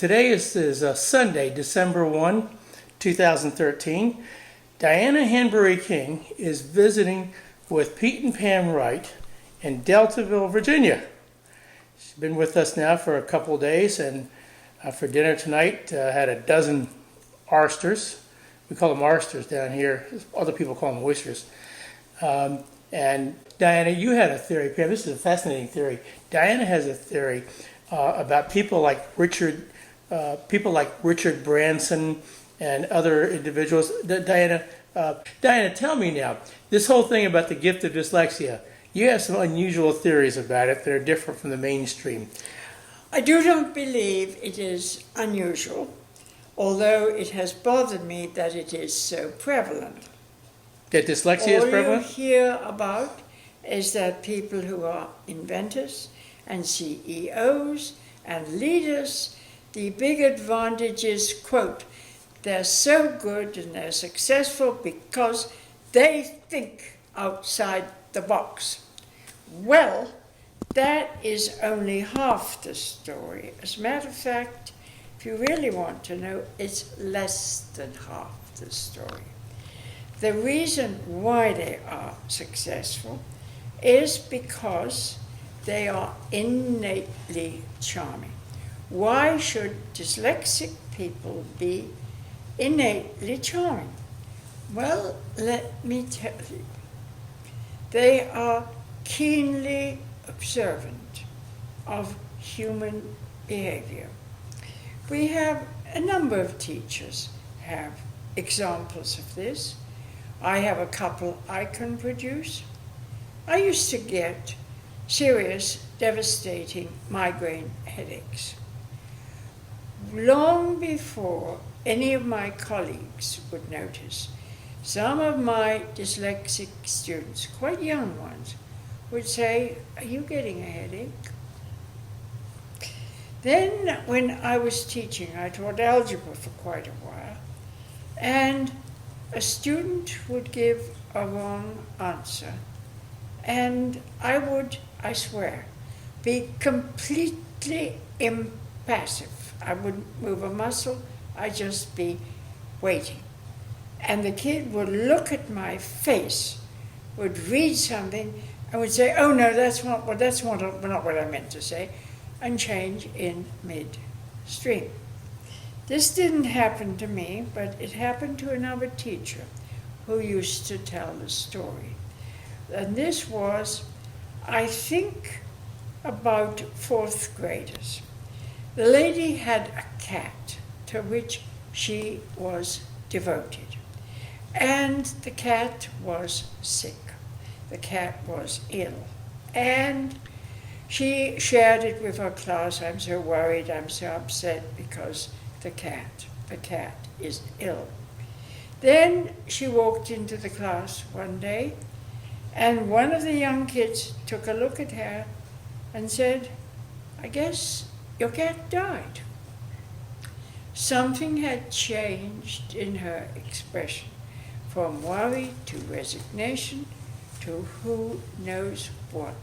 Today is Sunday, December 1, 2013. Diana Hanbury King is visiting with Pete and Pam Wright in Deltaville, Virginia. She's been with us now for a couple of days, and for dinner tonight had a dozen oysters. We call them oysters down here. Other people call them oysters. And Diana, you had a theory. Pam, this is a fascinating theory. Diana has a theory about people like Richard Branson and other individuals. Diana, tell me now, this whole thing about the gift of dyslexia, you have some unusual theories about it that are different from the mainstream. I do not believe it is unusual, although it has bothered me that it is so prevalent. That dyslexia is prevalent? All you hear about is that people who are inventors and CEOs and leaders, the big advantage is, quote, they're so good and they're successful because they think outside the box. Well, that is only half the story. As a matter of fact, if you really want to know, it's less than half the story. The reason why they are successful is because they are innately charming. Why should dyslexic people be innately charming? Well, let me tell you. They are keenly observant of human behavior. We have a number of teachers have examples of this. I have a couple I can produce. I used to get serious, devastating migraine headaches. Long before any of my colleagues would notice, some of my dyslexic students, quite young ones, would say, "Are you getting a headache?" Then when I was teaching, I taught algebra for quite a while, and a student would give a wrong answer, and I would, I swear, be completely impassive. I wouldn't move a muscle, I'd just be waiting. And the kid would look at my face, would read something, and would say, "Oh no, that's not what I meant to say," and change in midstream. This didn't happen to me, but it happened to another teacher who used to tell the story. And this was, I think, about fourth graders. The lady had a cat to which she was devoted. And the cat was sick. The cat was ill. And she shared it with her class. "I'm so worried, I'm so upset because the cat is ill." Then she walked into the class one day, and one of the young kids took a look at her and said, "I guess your cat died." Something had changed in her expression, from worry to resignation to who knows what,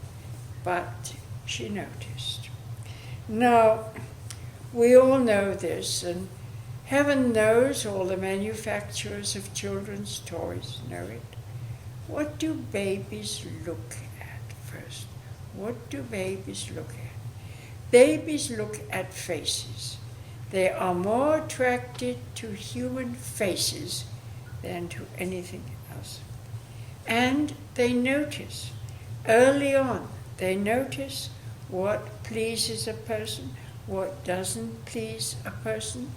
but she noticed. Now, we all know this, and heaven knows all the manufacturers of children's toys know it. What do babies look at first? What do babies look at? Babies look at faces. They are more attracted to human faces than to anything else. And they notice, early on, they notice what pleases a person, what doesn't please a person,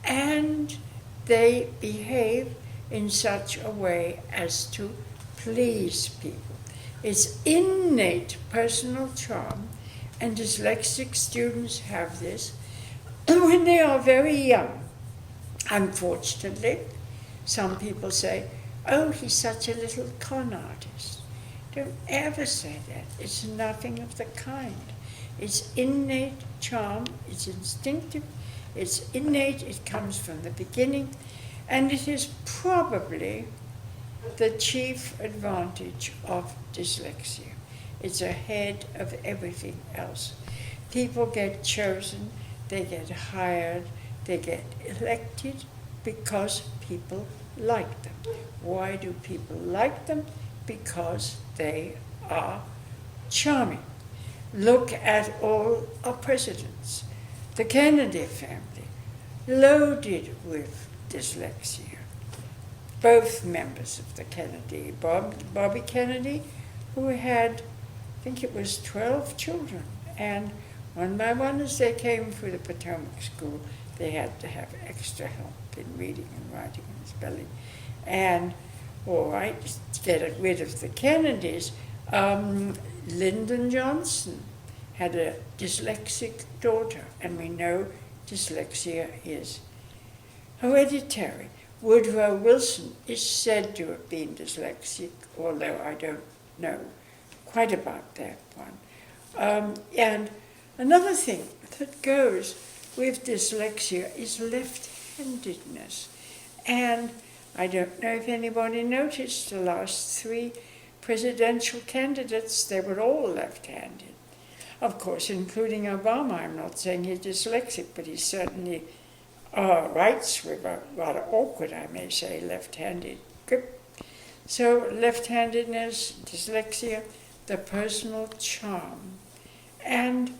and they behave in such a way as to please people. It's innate personal charm, and dyslexic students have this when they are very young. Unfortunately, some people say, "Oh, he's such a little con artist." Don't ever say that. It's nothing of the kind. It's innate charm, it's instinctive, it's innate, it comes from the beginning, and it is probably the chief advantage of dyslexia. It's ahead of everything else. People get chosen they get hired, they get elected because people like them. Why do people like them? Because they are charming. Look at all our presidents. The Kennedy family, loaded with dyslexia. Both members of the Kennedy, Bobby Kennedy, who had, I think it was 12 children, and one by one as they came through the Potomac School, they had to have extra help in reading and writing and spelling. And, all right, to get rid of the Kennedys, Lyndon Johnson had a dyslexic daughter, and we know dyslexia is hereditary. Woodrow Wilson is said to have been dyslexic, although I don't know quite about that one. And another thing that goes with dyslexia is left-handedness. And I don't know if anybody noticed the last 3 presidential candidates, they were all left-handed. Of course, including Obama. I'm not saying he's dyslexic, but he certainly writes with a rather awkward, I may say, left-handed grip. So left-handedness, dyslexia, the personal charm. And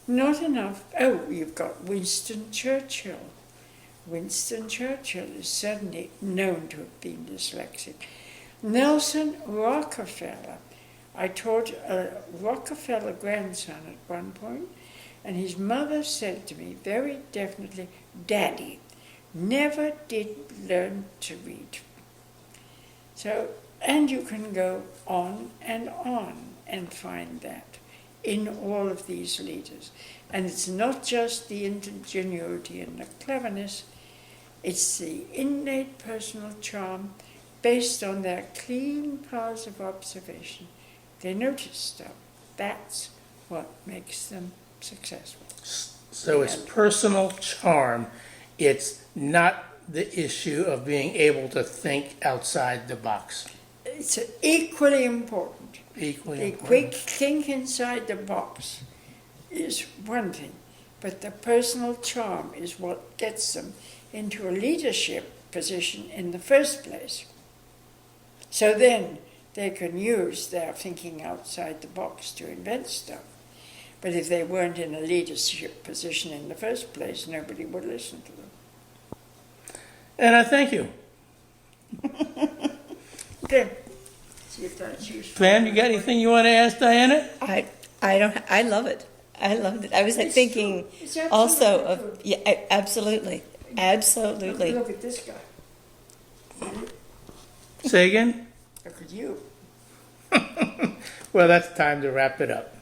not enough. Oh, you've got Winston Churchill. Winston Churchill is certainly known to have been dyslexic. Nelson Rockefeller. I taught a Rockefeller grandson at one point, and his mother said to me very definitely, "Daddy never did learn to read." So, and you can go on and find that in all of these leaders. And it's not just the ingenuity and the cleverness, it's the innate personal charm based on their clean powers of observation. They notice stuff. That's what makes them successful. So it's personal charm. It's not the issue of being able to think outside the box. It's equally important. Equally The important. quick think inside the box is one thing, but the personal charm is what gets them into a leadership position in the first place. So then they can use their thinking outside the box to invent stuff. But if they weren't in a leadership position in the first place, nobody would listen to them. And I thank you. Okay. See if that's useful. Pam, you got anything you want to ask Diana? I love it. I loved it. I was It's thinking true. It's absolutely also of, true. yeah, absolutely. Absolutely. Look at this guy. Say again? Look at you. Well, that's time to wrap it up.